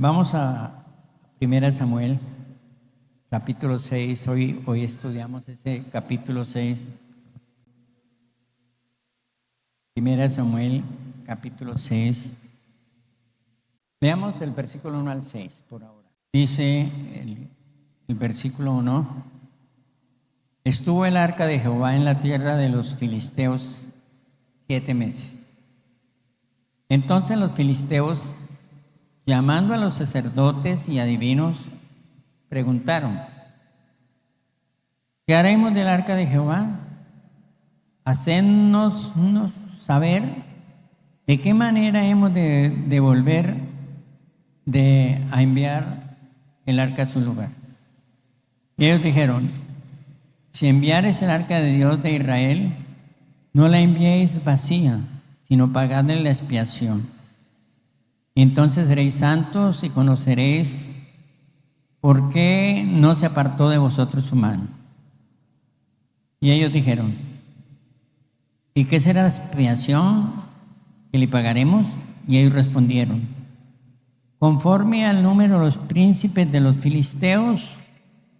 Vamos a 1 Samuel, capítulo 6. Hoy estudiamos ese capítulo 6. 1 Samuel, capítulo 6. Veamos del versículo 1 al 6 por ahora. Dice el versículo 1: Estuvo el arca de Jehová en la tierra de los filisteos 7 meses. Entonces los filisteos, llamando a los sacerdotes y adivinos, preguntaron: ¿qué haremos del arca de Jehová? Hacednos saber de qué manera hemos de volver a enviar el arca a su lugar. Y ellos dijeron: si enviares el arca de Dios de Israel, no la enviéis vacía, sino pagadle la expiación. Entonces seréis santos y conoceréis por qué no se apartó de vosotros su mano. Y ellos dijeron: ¿y qué será la expiación que le pagaremos? Y ellos respondieron: conforme al número de los príncipes de los filisteos,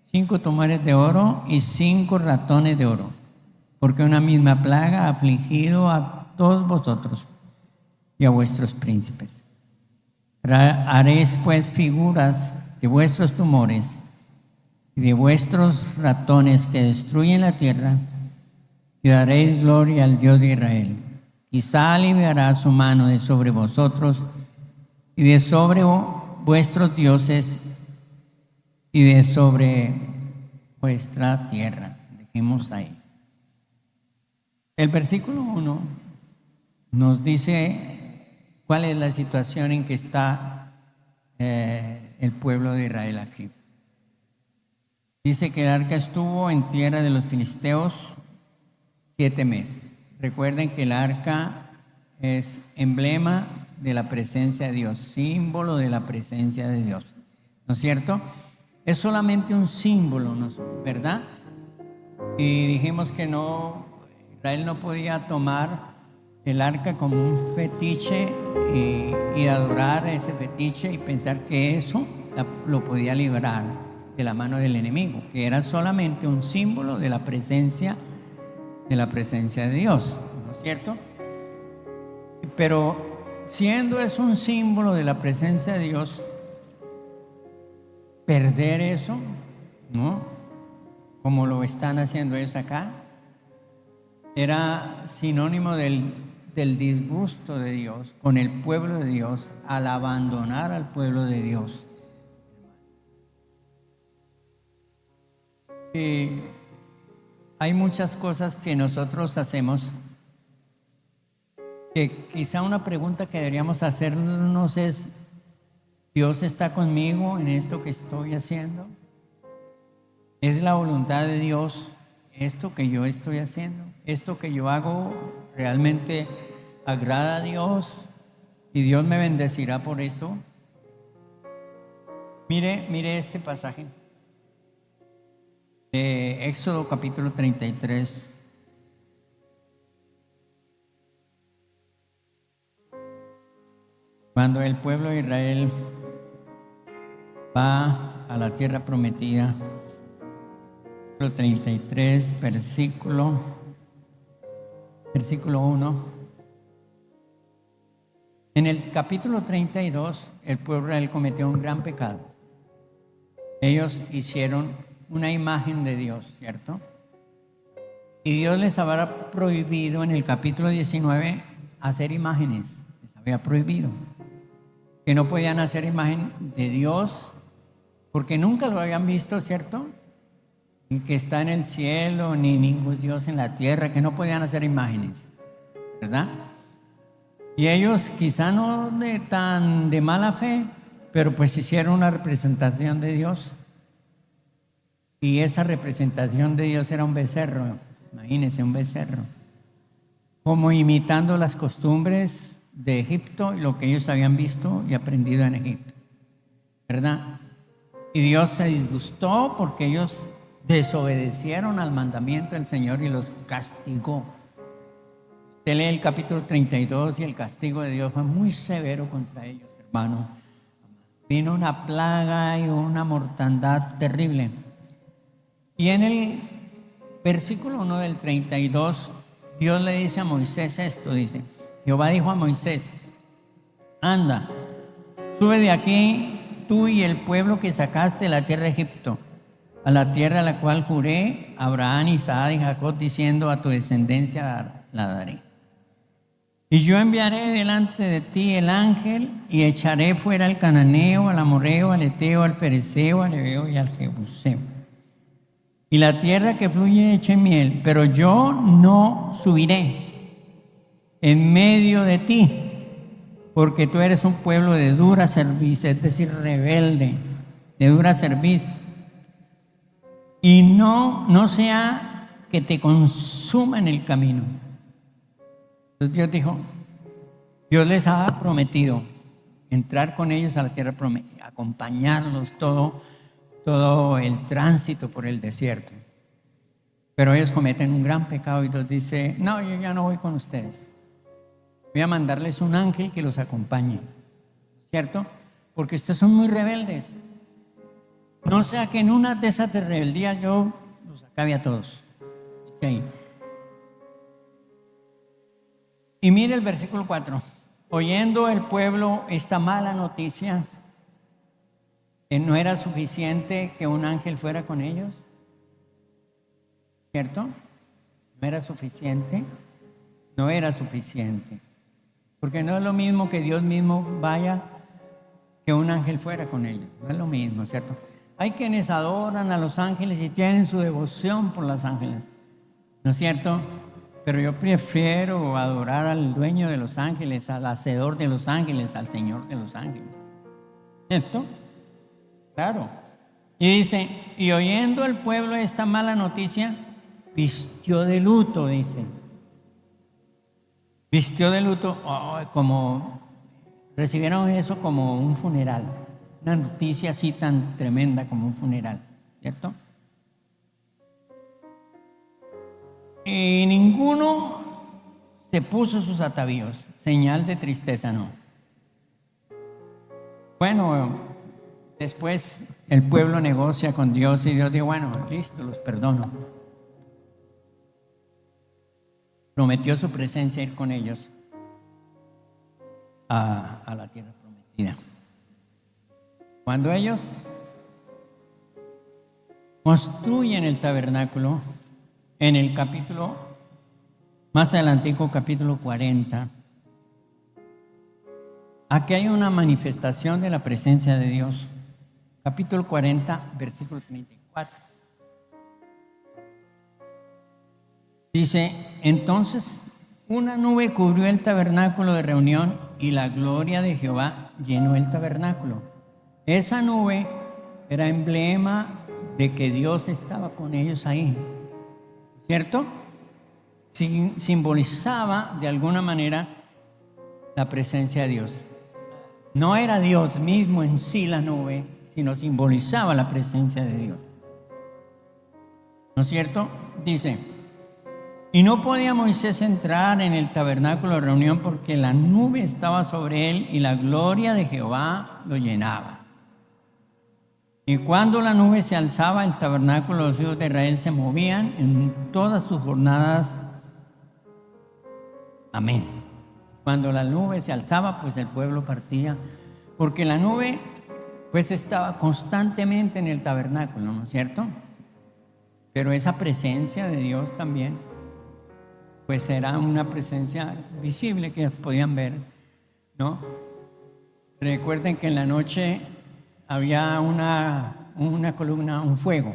5 tomares de oro y 5 ratones de oro, porque una misma plaga ha afligido a todos vosotros y a vuestros príncipes. Haréis pues figuras de vuestros tumores y de vuestros ratones que destruyen la tierra, y daréis gloria al Dios de Israel. Quizá aliviará su mano de sobre vosotros y de sobre vuestros dioses y de sobre vuestra tierra. Dejemos ahí. El versículo 1 nos dice cuál es la situación en que está el pueblo de Israel aquí. Dice que el arca estuvo en tierra de los filisteos 7 meses. Recuerden que el arca es emblema de la presencia de Dios, símbolo de la presencia de Dios, ¿no es cierto? Es solamente un símbolo, ¿verdad? Y dijimos que Israel no podía tomar el arca como un fetiche y adorar ese fetiche y pensar que eso lo podía librar de la mano del enemigo, que era solamente un símbolo de la presencia de Dios, ¿no es cierto? Pero siendo eso un símbolo de la presencia de Dios, perder eso, ¿no? Como lo están haciendo ellos acá, era sinónimo del disgusto de Dios con el pueblo de Dios al abandonar al pueblo de Dios. Hay muchas cosas que nosotros hacemos que quizá una pregunta que deberíamos hacernos es: ¿Dios está conmigo en esto que estoy haciendo? ¿Es la voluntad de Dios esto que yo estoy haciendo? ¿Esto que yo hago realmente agrada a Dios y Dios me bendecirá por esto? Mire este pasaje de Éxodo capítulo 33. Cuando el pueblo de Israel va a la tierra prometida, 33, versículo 1. En el capítulo 32, el pueblo de Israel cometió un gran pecado. Ellos hicieron una imagen de Dios, ¿cierto? Y Dios les había prohibido en el capítulo 19 hacer imágenes. Les había prohibido que no podían hacer imagen de Dios porque nunca lo habían visto, ¿cierto? Ni que está en el cielo, ni ningún Dios en la tierra, que no podían hacer imágenes, ¿verdad? Y ellos quizá no de mala fe, pero pues hicieron una representación de Dios. Y esa representación de Dios era un becerro, imagínense, un becerro, como imitando las costumbres de Egipto y lo que ellos habían visto y aprendido en Egipto, ¿verdad? Y Dios se disgustó porque ellos desobedecieron al mandamiento del Señor y los castigó. Usted lee el capítulo 32 y el castigo de Dios fue muy severo contra ellos, hermano. vino una plaga y una mortandad terrible. Y en el versículo 1 del 32, Dios le dice a Moisés esto, dice, Jehová dijo a Moisés, anda, sube de aquí tú y el pueblo que sacaste de la tierra de Egipto, a la tierra a la cual juré a Abraham, Isaac y Jacob, diciendo, a tu descendencia la daré. Y yo enviaré delante de ti el ángel y echaré fuera al cananeo, al amorreo, al eteo, al fereceo, al heveo y al jebuseo. Y la tierra que fluye eche miel, pero yo no subiré en medio de ti, porque tú eres un pueblo de dura cerviz, es decir, rebelde, de dura cerviz. Y no sea que te consuma en el camino. Entonces Dios dijo, Dios les ha prometido entrar con ellos a la tierra prometida, acompañarlos todo el tránsito por el desierto. Pero ellos cometen un gran pecado y Dios dice, no, yo ya no voy con ustedes. Voy a mandarles un ángel que los acompañe, ¿cierto? Porque ustedes son muy rebeldes. No sea que en una de esas de rebeldía yo los acabe a todos. Dice ahí. Y mire el versículo 4. Oyendo el pueblo esta mala noticia, que no era suficiente que un ángel fuera con ellos, ¿cierto? No era suficiente. No era suficiente. Porque no es lo mismo que Dios mismo vaya que un ángel fuera con ellos. No es lo mismo, ¿cierto? Hay quienes adoran a los ángeles y tienen su devoción por los ángeles, ¿no es cierto? Pero yo prefiero adorar al dueño de los ángeles, al hacedor de los ángeles, al Señor de los ángeles. ¿Cierto? Claro. Y dice, y oyendo el pueblo esta mala noticia, vistió de luto, dice. Vistió de luto, como recibieron eso como un funeral. Una noticia así tan tremenda como un funeral, ¿cierto? Y ninguno se puso sus atavíos, señal de tristeza, no. Bueno, después el pueblo negocia con Dios y Dios dijo, bueno, listo, los perdono. Prometió su presencia ir con ellos a la tierra prometida. Cuando ellos construyen el tabernáculo, en el capítulo, más adelantico, capítulo 40, aquí hay una manifestación de la presencia de Dios. Capítulo 40, versículo 34. Dice, entonces una nube cubrió el tabernáculo de reunión y la gloria de Jehová llenó el tabernáculo. Esa nube era emblema de que Dios estaba con ellos ahí, ¿cierto? Simbolizaba de alguna manera la presencia de Dios. No era Dios mismo en sí la nube, sino simbolizaba la presencia de Dios. ¿No es cierto? Dice, y no podía Moisés entrar en el tabernáculo de reunión porque la nube estaba sobre él y la gloria de Jehová lo llenaba. Y cuando la nube se alzaba, el tabernáculo de los hijos de Israel se movían en todas sus jornadas. Amén. Cuando la nube se alzaba, pues el pueblo partía, porque la nube pues estaba constantemente en el tabernáculo, ¿no es cierto? Pero esa presencia de Dios también, pues era una presencia visible que ellos podían ver, ¿no? Recuerden que en la noche había una columna, un fuego,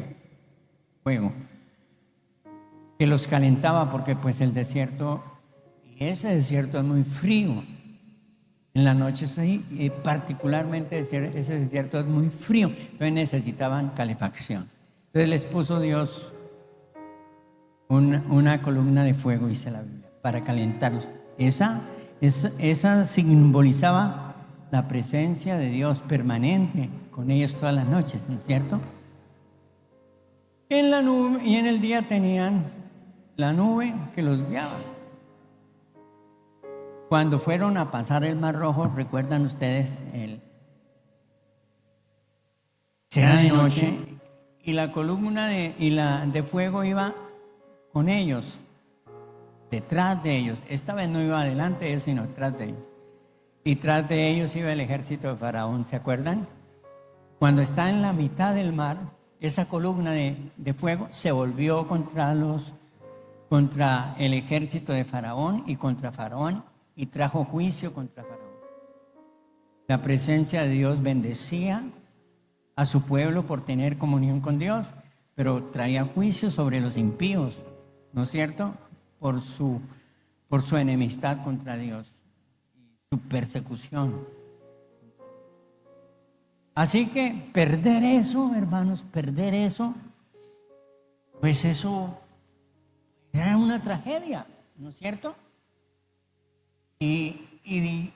que los calentaba porque pues el desierto, y ese desierto es muy frío. En la noche sí, y particularmente ese desierto es muy frío, entonces necesitaban calefacción. Entonces les puso Dios una columna de fuego, dice la Biblia, para calentarlos. Esa simbolizaba la presencia de Dios permanente con ellos todas las noches, ¿no es cierto? En la nube y en el día tenían la nube que los guiaba. Cuando fueron a pasar el Mar Rojo, recuerdan ustedes Era de noche y la columna de fuego iba con ellos, detrás de ellos. Esta vez no iba adelante de ellos, sino detrás de ellos. Y tras de ellos iba el ejército de Faraón, ¿se acuerdan? Cuando está en la mitad del mar, esa columna de fuego se volvió contra el ejército de Faraón y trajo juicio contra Faraón. La presencia de Dios bendecía a su pueblo por tener comunión con Dios, pero traía juicio sobre los impíos, ¿no es cierto? Por su enemistad contra Dios, su persecución. Así que perder eso, hermanos, pues eso era una tragedia, ¿no es cierto? Y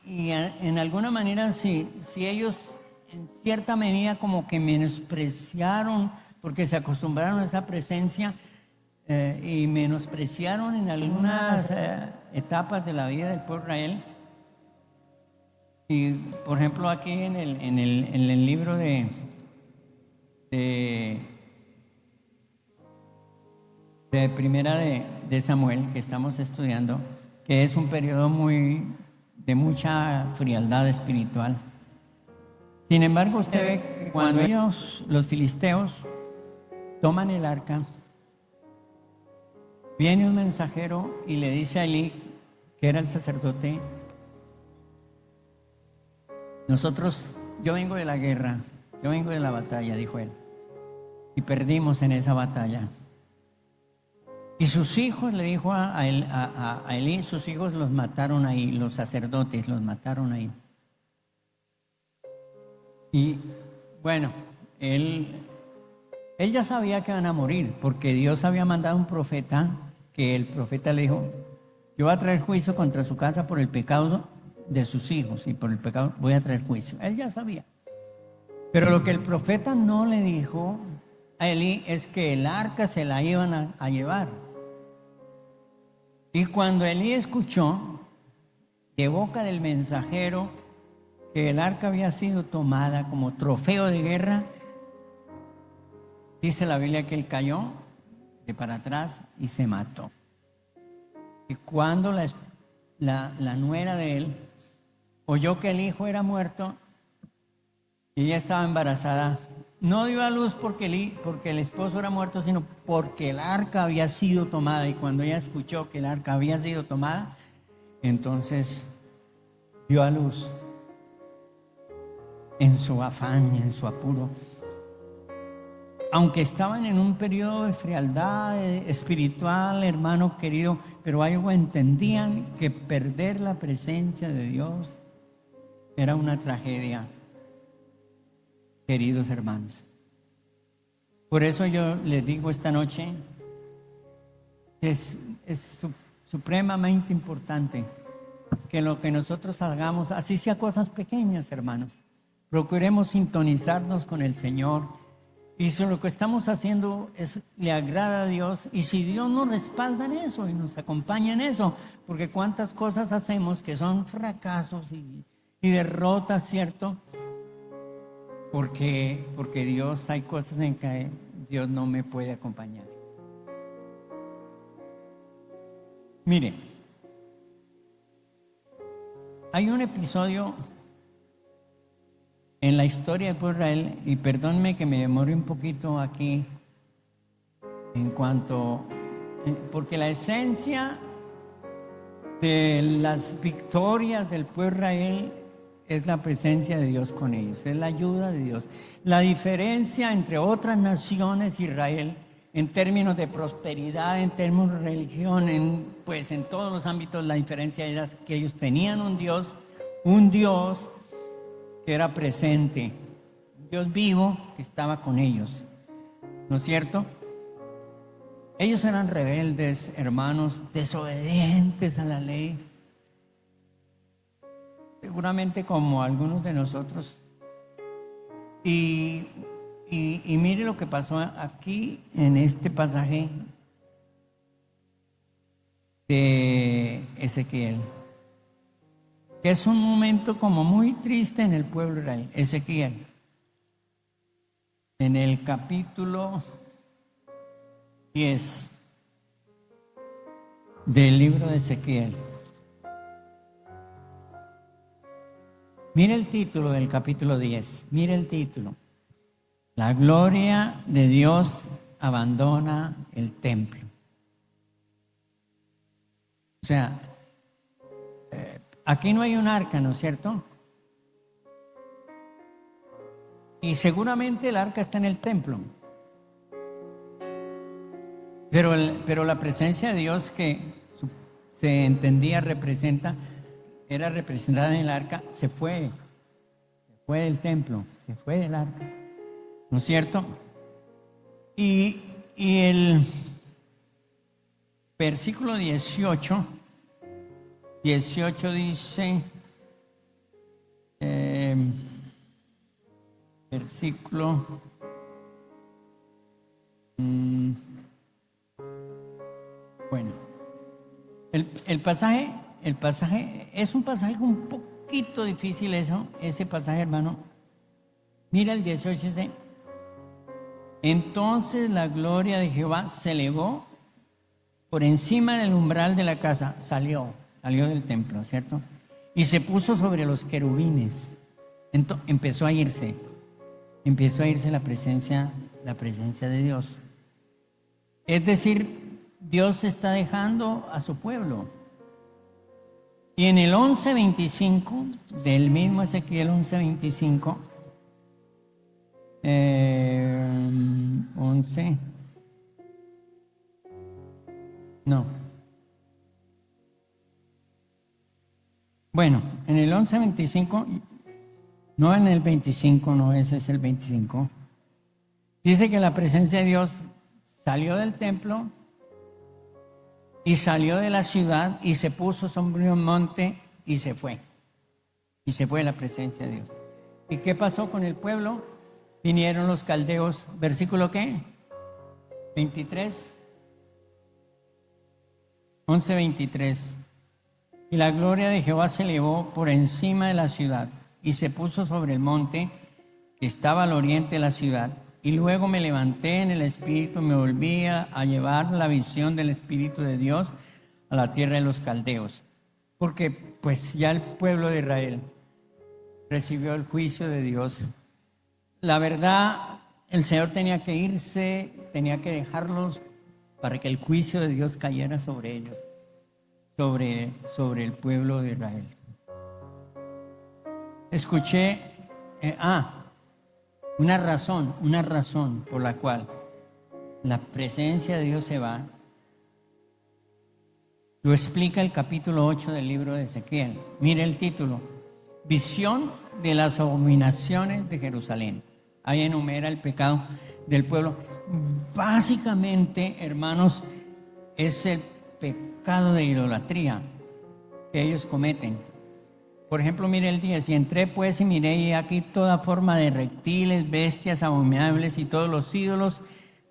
en alguna manera, si ellos en cierta medida como que menospreciaron, porque se acostumbraron a esa presencia y menospreciaron en algunas etapas de la vida del pueblo de Israel. Y por ejemplo aquí en el libro de primera de Samuel que estamos estudiando, que es un periodo de mucha frialdad espiritual. Sin embargo, usted ve que cuando ellos, los filisteos, toman el arca, viene un mensajero y le dice a Elí, que era el sacerdote: yo vengo de la guerra, yo vengo de la batalla, dijo él, y perdimos en esa batalla. Y sus hijos, le dijo a Elí, sus hijos los mataron ahí, los sacerdotes los mataron ahí. Y bueno, él ya sabía que iban a morir, porque Dios había mandado un profeta, que el profeta le dijo: yo voy a traer juicio contra su casa por el pecado de sus hijos, y por el pecado voy a traer juicio. Él ya sabía. Pero lo que el profeta no le dijo a Elí es que el arca se la iban a llevar. Y cuando Elí escuchó de boca del mensajero que el arca había sido tomada como trofeo de guerra, dice la Biblia que él cayó de para atrás y se mató. Y cuando la nuera de él oyó que el hijo era muerto y ella estaba embarazada, no dio a luz porque el esposo era muerto, sino porque el arca había sido tomada. Y cuando ella escuchó que el arca había sido tomada, entonces dio a luz en su afán y en su apuro. Aunque estaban en un periodo de frialdad espiritual, hermano querido, pero algo entendían, que perder la presencia de Dios era una tragedia, queridos hermanos. Por eso yo les digo esta noche que es supremamente importante que lo que nosotros hagamos, así sea cosas pequeñas, hermanos, procuremos sintonizarnos con el Señor. Y si lo que estamos haciendo le agrada a Dios, y si Dios nos respalda en eso y nos acompaña en eso, porque cuántas cosas hacemos que son fracasos y derrotas, ¿cierto? Porque Dios, hay cosas en que Dios no me puede acompañar. Mire, hay un episodio en la historia del pueblo de Israel, y perdónenme que me demore un poquito aquí porque la esencia de las victorias del pueblo de Israel es la presencia de Dios con ellos, es la ayuda de Dios. La diferencia entre otras naciones, Israel, en términos de prosperidad, en términos de religión, en todos los ámbitos, la diferencia era que ellos tenían un Dios que era presente, un Dios vivo que estaba con ellos, ¿no es cierto? Ellos eran rebeldes, hermanos, desobedientes a la ley, seguramente como algunos de nosotros. Y mire lo que pasó aquí en este pasaje de Ezequiel, que es un momento como muy triste en el pueblo de Israel. Ezequiel, en el capítulo 10 del libro de Ezequiel. Mire el título del capítulo 10, mire el título. La gloria de Dios abandona el templo. O sea, aquí no hay un arca, ¿no es cierto? Y seguramente el arca está en el templo. Pero la presencia de Dios que se entendía era representada en el arca, se fue del templo, se fue del arca, ¿no es cierto? Y el versículo 18 dice, versículo, bueno, el pasaje es un pasaje un poquito difícil ese pasaje, hermano. Mira el 18, dice, entonces la gloria de Jehová se elevó por encima del umbral de la casa, salió del templo, ¿cierto? Y se puso sobre los querubines. Entonces, empezó a irse la presencia de Dios. Es decir, Dios está dejando a su pueblo. Y en el 11:25 del mismo Ezequiel 11:25, 11, no. Bueno, en el 11:25, no en el 25, no, ese es el 25. Dice que la presencia de Dios salió del templo y salió de la ciudad y se puso sobre un monte y se fue. Y se fue la presencia de Dios. ¿Y qué pasó con el pueblo? Vinieron los caldeos, versículo ¿qué? 23. 11:23. Y la gloria de Jehová se elevó por encima de la ciudad y se puso sobre el monte que estaba al oriente de la ciudad. Y luego me levanté en el espíritu, me volví a llevar la visión del Espíritu de Dios a la tierra de los caldeos. Porque pues ya el pueblo de Israel recibió el juicio de Dios. La verdad, el Señor tenía que irse, tenía que dejarlos para que el juicio de Dios cayera sobre ellos, sobre el pueblo de Israel. Escuché, una razón por la cual la presencia de Dios se va, lo explica el capítulo 8 del libro de Ezequiel. Mire el título, Visión de las abominaciones de Jerusalén. Ahí enumera el pecado del pueblo. Básicamente, hermanos, es el pecado de idolatría que ellos cometen. Por ejemplo, mire el 10, y entré pues y miré y aquí toda forma de reptiles, bestias abominables y todos los ídolos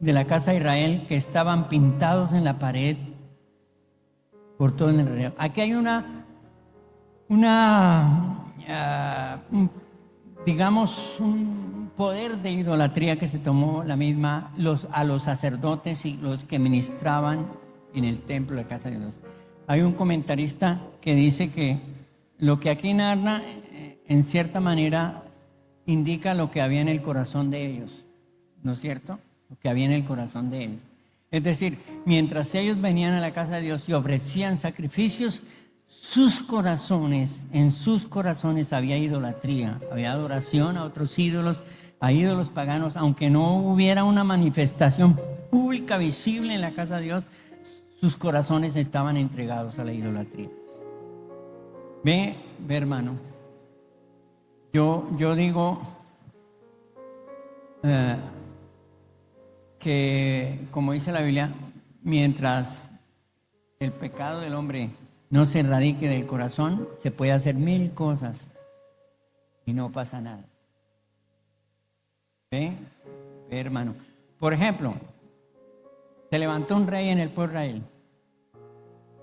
de la casa de Israel que estaban pintados en la pared por todo el alrededor. Aquí hay digamos, un poder de idolatría que se tomó a los sacerdotes y los que ministraban en el templo de la casa de Dios. Hay un comentarista que dice que lo que aquí narra, en cierta manera, indica lo que había en el corazón de ellos, ¿no es cierto? Lo que había en el corazón de ellos. Es decir, mientras ellos venían a la casa de Dios y ofrecían sacrificios, en sus corazones había idolatría, había adoración a otros ídolos, a ídolos paganos, aunque no hubiera una manifestación pública visible en la casa de Dios, sus corazones estaban entregados a la idolatría. Ve hermano, yo digo que, como dice la Biblia, mientras el pecado del hombre no se erradique del corazón, se puede hacer 1000 cosas y no pasa nada. ¿Ve, hermano? Por ejemplo, se levantó un rey en el pueblo de Israel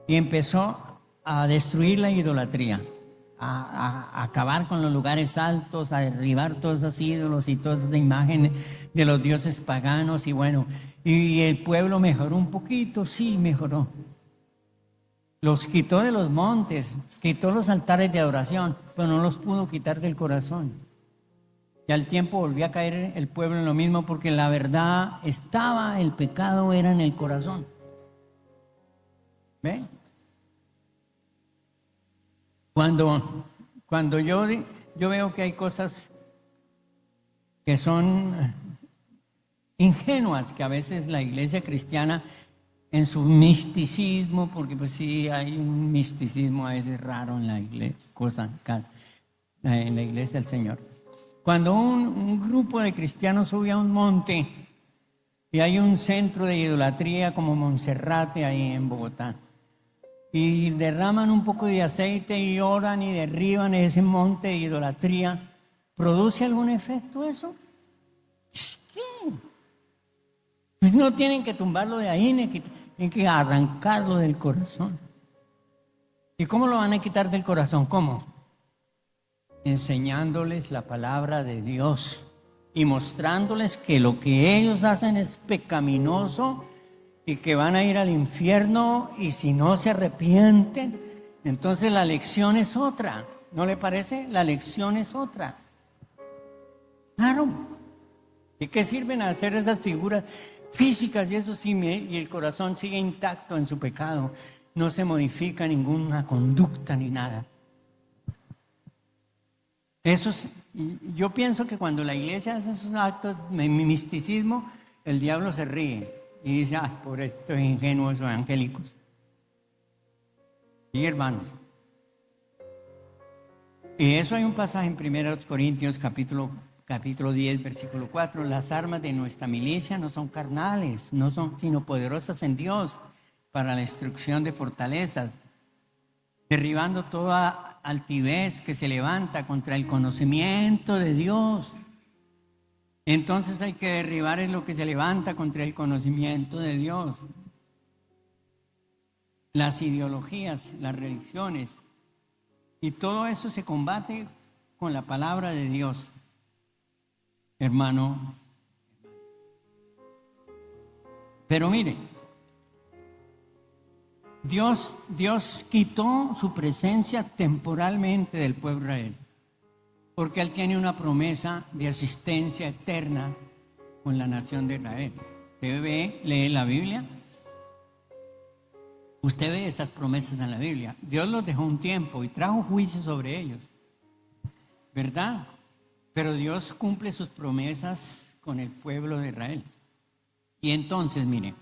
y empezó a destruir la idolatría. a acabar con los lugares altos, a derribar todos esos ídolos y todas esas imágenes de los dioses paganos. Y bueno, y el pueblo mejoró un poquito, sí, mejoró. Los quitó de los montes, quitó los altares de adoración, pero no los pudo quitar del corazón. Y al tiempo volvió a caer el pueblo en lo mismo, porque la verdad estaba, el pecado era en el corazón. ¿Ve? Cuando yo veo que hay cosas que son ingenuas, que a veces la iglesia cristiana en su misticismo, porque pues sí hay un misticismo a veces raro en la iglesia, en la iglesia del Señor. Cuando un grupo de cristianos sube a un monte y hay un centro de idolatría como Monserrate ahí en Bogotá, y derraman un poco de aceite y oran y derriban ese monte de idolatría, ¿produce algún efecto eso? ¿Qué? Pues no tienen que tumbarlo de ahí, tienen que arrancarlo del corazón. ¿Y cómo lo van a quitar del corazón? ¿Cómo? Enseñándoles la palabra de Dios y mostrándoles que lo que ellos hacen es pecaminoso y que van a ir al infierno, y si no se arrepienten, entonces la lección es otra. ¿No le parece? La lección es otra. Claro. ¿Y qué sirven hacer esas figuras físicas y eso sí, y el corazón sigue intacto en su pecado? No se modifica ninguna conducta ni nada. Yo pienso que cuando la iglesia hace esos actos de misticismo, el diablo se ríe y dice, ay, por estos ingenuos evangélicos. Y hermanos, y eso hay un pasaje en 1 Corintios capítulo 10, versículo 4. Las armas de nuestra milicia no son carnales, no son sino poderosas en Dios para la destrucción de fortalezas, derribando toda altivez que se levanta contra el conocimiento de Dios. Entonces hay que derribar en lo que se levanta contra el conocimiento de Dios. Las ideologías, las religiones, y todo eso se combate con la palabra de Dios. Hermano. Pero mire, Dios quitó su presencia temporalmente del pueblo de Israel, porque Él tiene una promesa de asistencia eterna con la nación de Israel. Usted lee la Biblia, usted ve esas promesas en la Biblia. Dios los dejó un tiempo y trajo juicio sobre ellos, ¿verdad? Pero Dios cumple sus promesas con el pueblo de Israel. Y entonces, mire,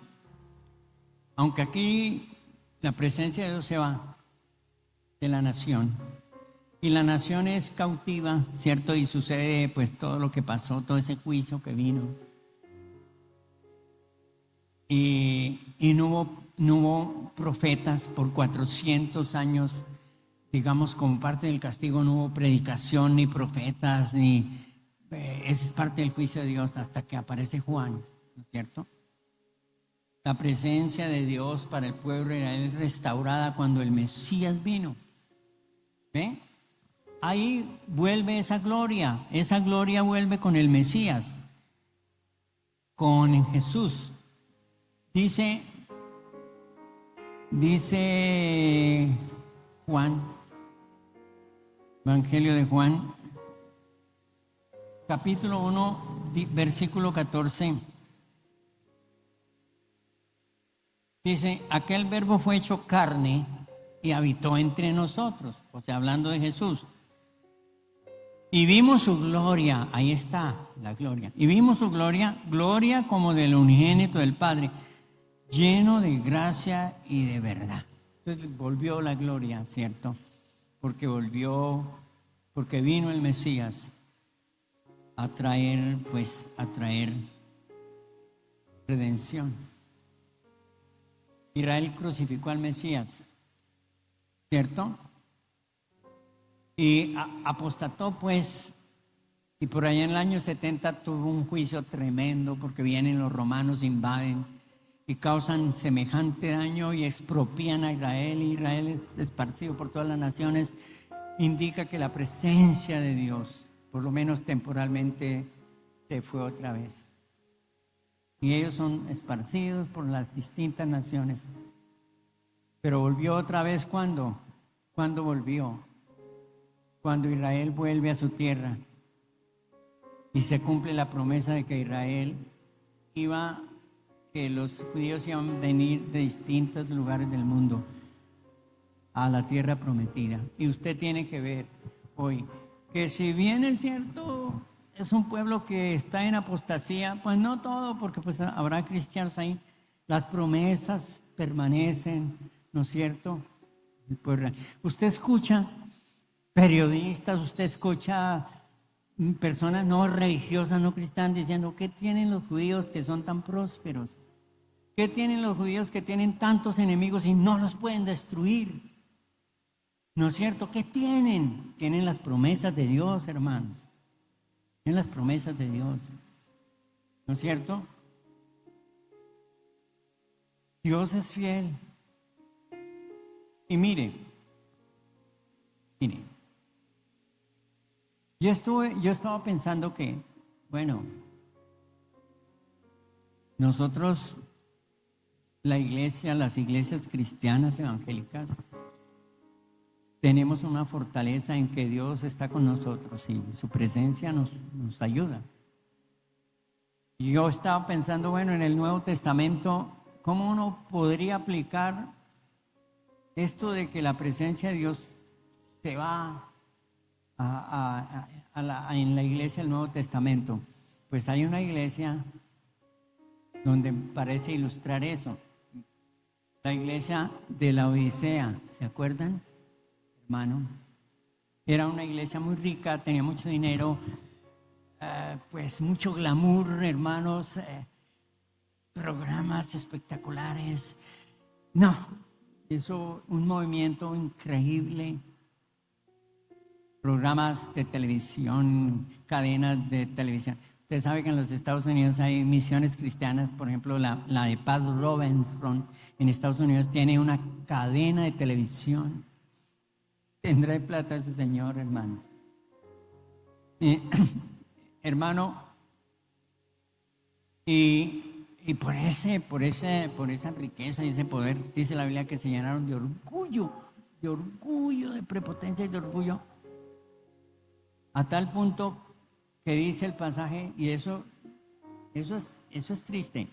aunque aquí la presencia de Dios se va de la nación, y la nación es cautiva, ¿cierto? Y sucede pues todo lo que pasó, todo ese juicio que vino. Y no hubo profetas por 400 años, digamos, como parte del castigo. No hubo predicación, ni profetas, ni... Esa es parte del juicio de Dios hasta que aparece Juan, ¿no es cierto? La presencia de Dios para el pueblo de Israel es restaurada cuando el Mesías vino. ¿Ve? Ahí vuelve esa gloria vuelve con el Mesías, con Jesús. Dice Juan, Evangelio de Juan, capítulo 1, versículo 14. Dice, aquel verbo fue hecho carne y habitó entre nosotros, o sea, hablando de Jesús. Y vimos su gloria, ahí está la gloria. Y vimos su gloria como del unigénito del Padre, lleno de gracia y de verdad. Entonces volvió la gloria, ¿cierto? Porque vino el Mesías a traer redención. Israel crucificó al Mesías, ¿cierto? Y apostató pues, y por allá en el año 70 tuvo un juicio tremendo, porque vienen los romanos, invaden y causan semejante daño y expropían a Israel, y Israel es esparcido por todas las naciones, indica que la presencia de Dios, por lo menos temporalmente, se fue otra vez. Y ellos son esparcidos por las distintas naciones. Pero volvió otra vez, ¿cuándo? ¿Cuándo volvió? Cuando Israel vuelve a su tierra y se cumple la promesa de que que los judíos iban a venir de distintos lugares del mundo a la tierra prometida. Y usted tiene que ver hoy que si bien es cierto, es un pueblo que está en apostasía, pues no todo, porque pues habrá cristianos ahí, las promesas permanecen, ¿no es cierto? Usted escucha periodistas, usted escucha personas no religiosas, no cristianas, diciendo: ¿qué tienen los judíos que son tan prósperos? ¿Qué tienen los judíos que tienen tantos enemigos y no los pueden destruir? ¿No es cierto? ¿Qué tienen? Tienen las promesas de Dios, hermanos. Tienen las promesas de Dios. ¿No es cierto? Dios es fiel. Y mire, yo estaba pensando que, bueno, nosotros, la iglesia, las iglesias cristianas evangélicas, tenemos una fortaleza en que Dios está con nosotros y su presencia nos ayuda. Y yo estaba pensando, bueno, en el Nuevo Testamento, ¿cómo uno podría aplicar esto de que la presencia de Dios se va en la iglesia del Nuevo Testamento? Pues hay una iglesia donde parece ilustrar eso. La iglesia de la Odisea, ¿se acuerdan, hermano? Era una iglesia muy rica, tenía mucho dinero, pues mucho glamour, hermanos, programas espectaculares. No, eso, un movimiento increíble. Programas de televisión, cadenas de televisión. Usted sabe que en los Estados Unidos hay misiones cristianas, por ejemplo, la de Pat Robinson en Estados Unidos tiene una cadena de televisión. Tendrá plata ese señor, hermanos. Hermano, y por esa riqueza y ese poder, dice la Biblia que se llenaron de orgullo, de prepotencia y de orgullo, a tal punto que dice el pasaje, y eso es triste,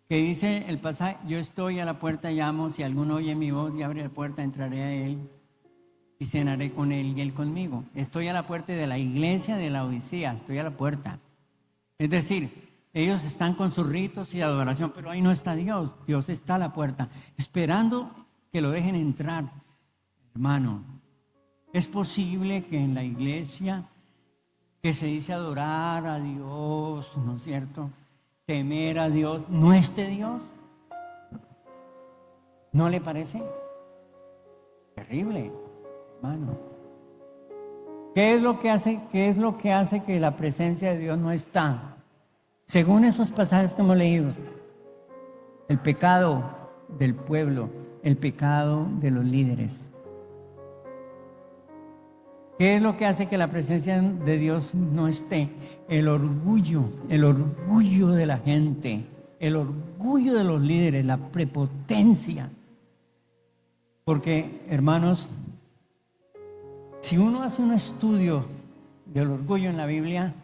que dice el pasaje: yo estoy a la puerta y llamo, si alguno oye mi voz y abre la puerta, entraré a él y cenaré con él y él conmigo. Estoy a la puerta de la iglesia de la Odisea, estoy a la puerta. Es decir, ellos están con sus ritos y adoración, pero ahí no está Dios. Dios está a la puerta, esperando que lo dejen entrar. Hermano, es posible que en la iglesia que se dice adorar a Dios, ¿no es cierto?, temer a Dios, no esté Dios. ¿No le parece? Terrible, hermano. ¿Qué es lo que hace que la presencia de Dios no está? Según esos pasajes que hemos leído, el pecado del pueblo, el pecado de los líderes. ¿Qué es lo que hace que la presencia de Dios no esté? El orgullo de la gente, el orgullo de los líderes, la prepotencia. Porque, hermanos, si uno hace un estudio del orgullo en la Biblia,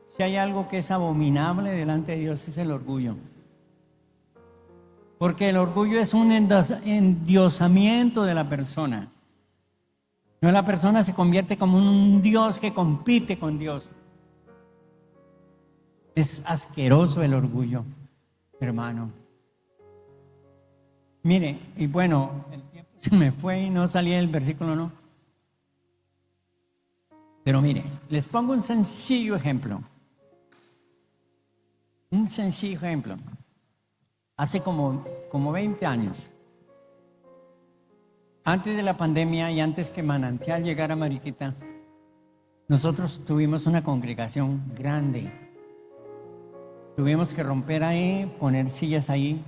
si hay algo que es abominable delante de Dios, es el orgullo. Porque el orgullo es un endiosamiento de la persona. No, la persona se convierte como un Dios que compite con Dios. Es asqueroso el orgullo, hermano. Mire, y bueno, el tiempo se me fue y no salí del versículo, ¿no? Pero mire, les pongo un sencillo ejemplo. Un sencillo ejemplo. Hace como 20 años, antes de la pandemia y antes que Manantial llegara a Mariquita, nosotros tuvimos una congregación grande. Tuvimos que romper ahí, poner sillas ahí.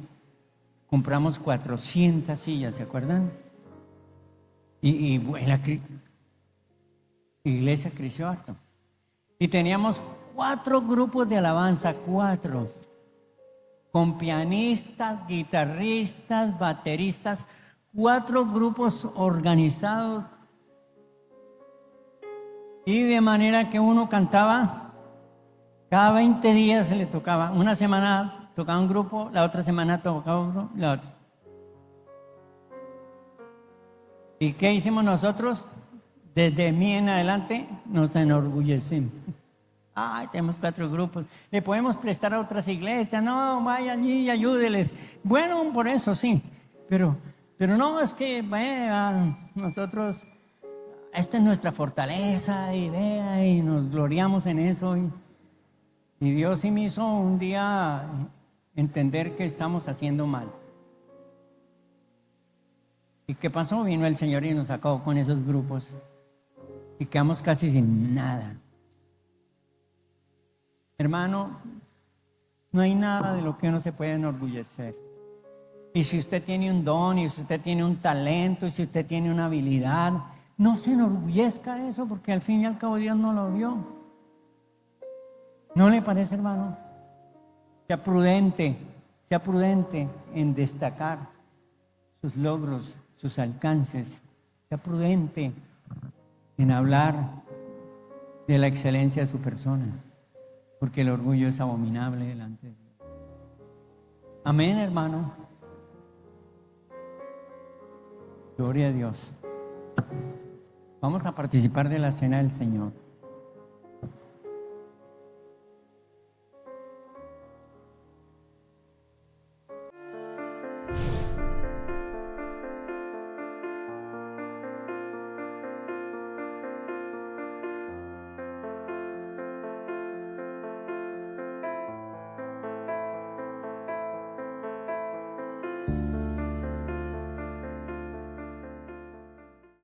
Compramos 400 sillas, ¿se acuerdan? Y iglesia creció harto. Y teníamos 4 grupos de alabanza, 4, con pianistas, guitarristas, bateristas, 4 grupos organizados. Y de manera que uno cantaba, cada 20 días se le tocaba. Una semana tocaba un grupo, la otra semana tocaba otro, la otra. ¿Y qué hicimos nosotros? Desde mí en adelante nos enorgullecimos. Ay, tenemos 4 grupos. Le podemos prestar a otras iglesias. No, vaya allí y ayúdeles. Bueno, por eso sí. Pero no, es que vean, nosotros, esta es nuestra fortaleza y vea, y nos gloriamos en eso. Y Dios sí me hizo un día entender que estamos haciendo mal. ¿Y qué pasó? Vino el Señor y nos sacó con esos grupos. Y quedamos casi sin nada. Hermano, no hay nada de lo que uno se puede enorgullecer. Y si usted tiene un don, y si usted tiene un talento, y si usted tiene una habilidad, no se enorgullezca de eso, porque al fin y al cabo Dios no lo vio. ¿No le parece, hermano? Sea prudente en destacar sus logros, sus alcances. Sea prudente en hablar de la excelencia de su persona, porque el orgullo es abominable delante de Dios. Amén, hermano. Gloria a Dios. Vamos a participar de la cena del Señor.